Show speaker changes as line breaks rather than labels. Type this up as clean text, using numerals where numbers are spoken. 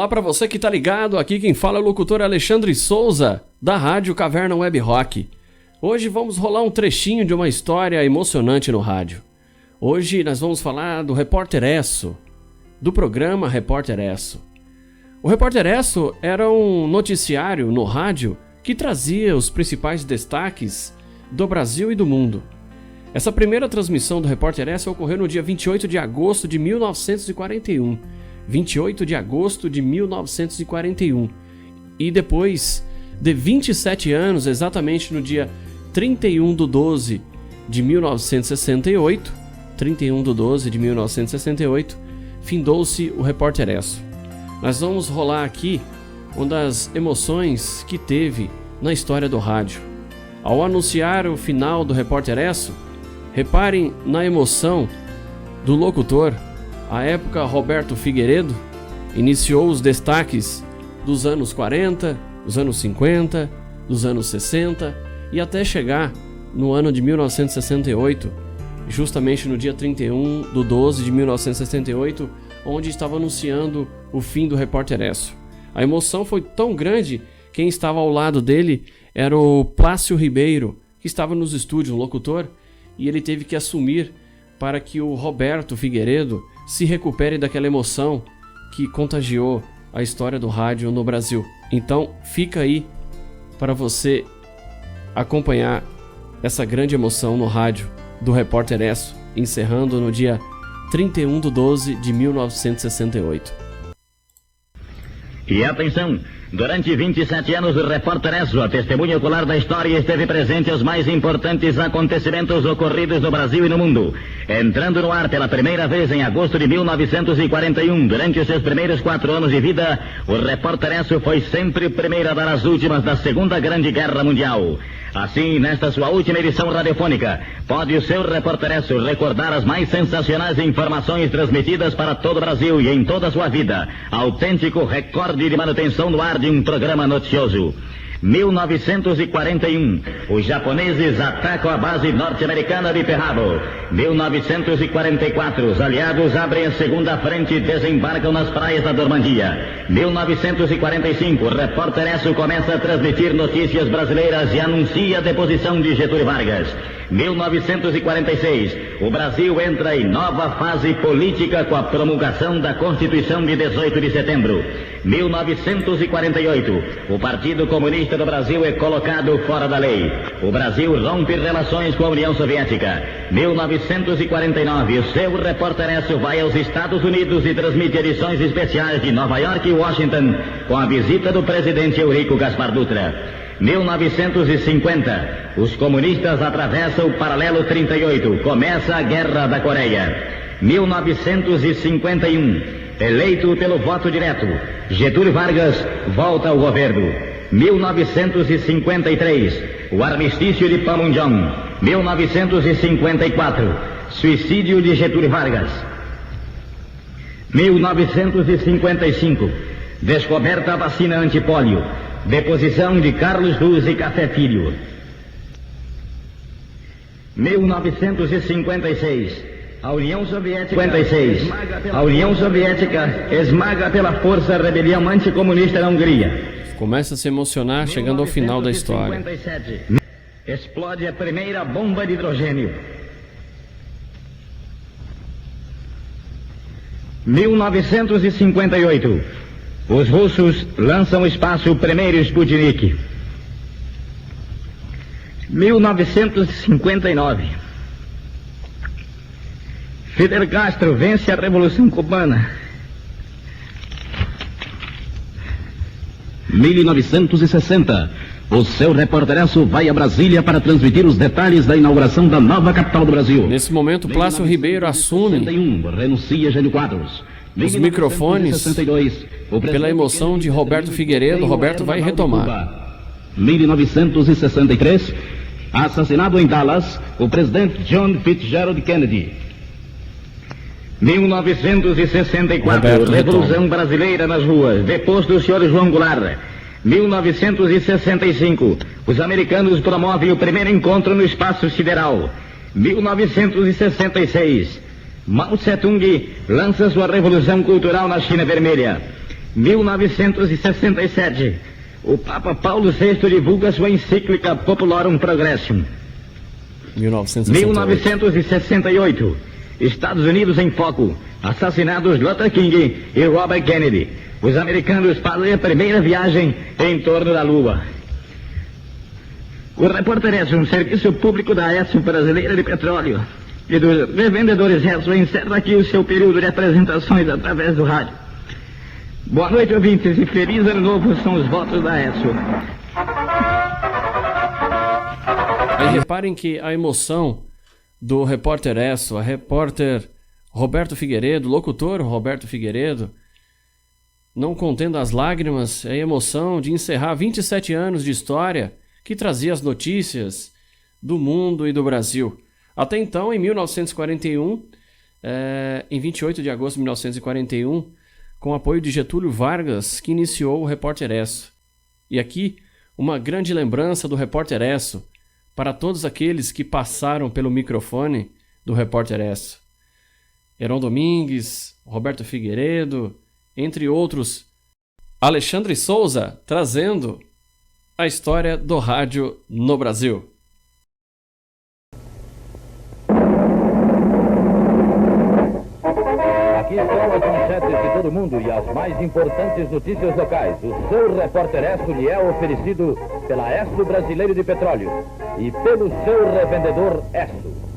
Olá para você que tá ligado, aqui quem fala é o locutor Alexandre Souza, da Rádio Caverna Web Rock. Hoje vamos rolar um trechinho de uma história emocionante no rádio. Hoje nós vamos falar do Repórter Esso, do programa Repórter Esso. O Repórter Esso era um noticiário no rádio que trazia os principais destaques do Brasil e do mundo. Essa primeira transmissão do Repórter Esso ocorreu no dia 28 de agosto de 1941. 28 de agosto de 1941. E depois de 27 anos, exatamente no dia 31 de 12 de 1968, 31 de 12 de 1968, findou-se o Repórter Esso. Nós vamos rolar aqui uma das emoções que teve na história do rádio. Ao anunciar o final do Repórter Esso, reparem na emoção do locutor. À época, Roberto Figueiredo iniciou os destaques dos anos 40, dos anos 50, dos anos 60 e até chegar no ano de 1968, justamente no dia 31 de 12 de 1968, onde estava anunciando o fim do Repórter Esso. A emoção foi tão grande, quem estava ao lado dele era o Plácio Ribeiro, que estava nos estúdios, um locutor, e ele teve que assumir para que o Roberto Figueiredo se recupere daquela emoção que contagiou a história do rádio no Brasil. Então fica aí para você acompanhar essa grande emoção no rádio do Repórter Esso, encerrando no dia 31 de 12 de 1968.
E atenção! Durante 27 anos, o Repórter Esso, a testemunha ocular da história, esteve presente aos mais importantes acontecimentos ocorridos no Brasil e no mundo. Entrando no ar pela primeira vez em agosto de 1941, durante os seus primeiros 4 anos de vida, o Repórter Esso foi sempre o primeiro a dar as últimas da Segunda Grande Guerra Mundial. Assim, nesta sua última edição radiofônica, pode o seu Repórter Esso recordar as mais sensacionais informações transmitidas para todo o Brasil e em toda a sua vida. Autêntico recorde de manutenção no ar de um programa noticioso. 1941, os japoneses atacam a base norte-americana de Pearl Harbor. 1944, os aliados abrem a segunda frente e desembarcam nas praias da Normandia. 1945, o Repórter Esso começa a transmitir notícias brasileiras e anuncia a deposição de Getúlio Vargas. 1946, o Brasil entra em nova fase política com a promulgação da Constituição de 18 de setembro. 1948, o Partido Comunista do Brasil é colocado fora da lei. O Brasil rompe relações com a União Soviética. 1949, o seu Repórter Esso vai aos Estados Unidos e transmite edições especiais de Nova York e Washington com a visita do presidente Eurico Gaspar Dutra. 1950, os comunistas atravessam o paralelo 38, começa a Guerra da Coreia. 1951, eleito pelo voto direto, Getúlio Vargas volta ao governo. 1953, o armistício de Panmunjom. 1954, suicídio de Getúlio Vargas. 1955, descoberta a vacina antipólio. Deposição de Carlos Luz e Café Filho. 1956, a União Soviética esmaga pela força a rebelião anticomunista na Hungria.
Começa a se emocionar chegando ao final da história.
Explode a primeira bomba de hidrogênio. 1958, os russos lançam ao espaço o primeiro Sputnik. 1959, Fidel Castro vence a Revolução Cubana.
1960, o seu Repórter Esso vai a Brasília para transmitir os detalhes da inauguração da nova capital do Brasil.
Nesse momento, Plácio Ribeiro assume
renuncia Jânio Quadros.
Os microfones, pela emoção de Roberto Figueiredo, Roberto vai retomar.
1963, assassinado em Dallas, o presidente John Fitzgerald Kennedy.
1964, Revolução Brasileira nas ruas, deposto do senhor João Goulart. 1965, os americanos promovem o primeiro encontro no espaço sideral. 1966, Mao Tse-tung lança sua revolução cultural na China Vermelha. 1967. O Papa Paulo VI divulga sua encíclica Populorum Progressium. 1968. Estados Unidos em foco. Assassinados Luther King e Robert Kennedy. Os americanos fazem a primeira viagem em torno da Lua. O Repórter Esso, um serviço público da Esso Brasileira de Petróleo e dos revendedores Esso, encerra aqui o seu período de apresentações através do rádio. Boa noite, ouvintes, e feliz ano novo são os votos da Esso.
Aí reparem que a emoção do Repórter Esso, a repórter Roberto Figueiredo, locutor Roberto Figueiredo, não contendo as lágrimas, é a emoção de encerrar 27 anos de história que trazia as notícias do mundo e do Brasil. Até então, em 1941, em 28 de agosto de 1941, com o apoio de Getúlio Vargas, que iniciou o Repórter Esso. E aqui, uma grande lembrança do Repórter Esso para todos aqueles que passaram pelo microfone do Repórter Esso. Heron Domingues, Roberto Figueiredo, entre outros. Alexandre Souza, trazendo a história do rádio no Brasil.
Aqui estão as manchetes de todo mundo e as mais importantes notícias locais. O seu Repórter Esso lhe é oferecido pela Esso Brasileiro de Petróleo e pelo seu revendedor Esso.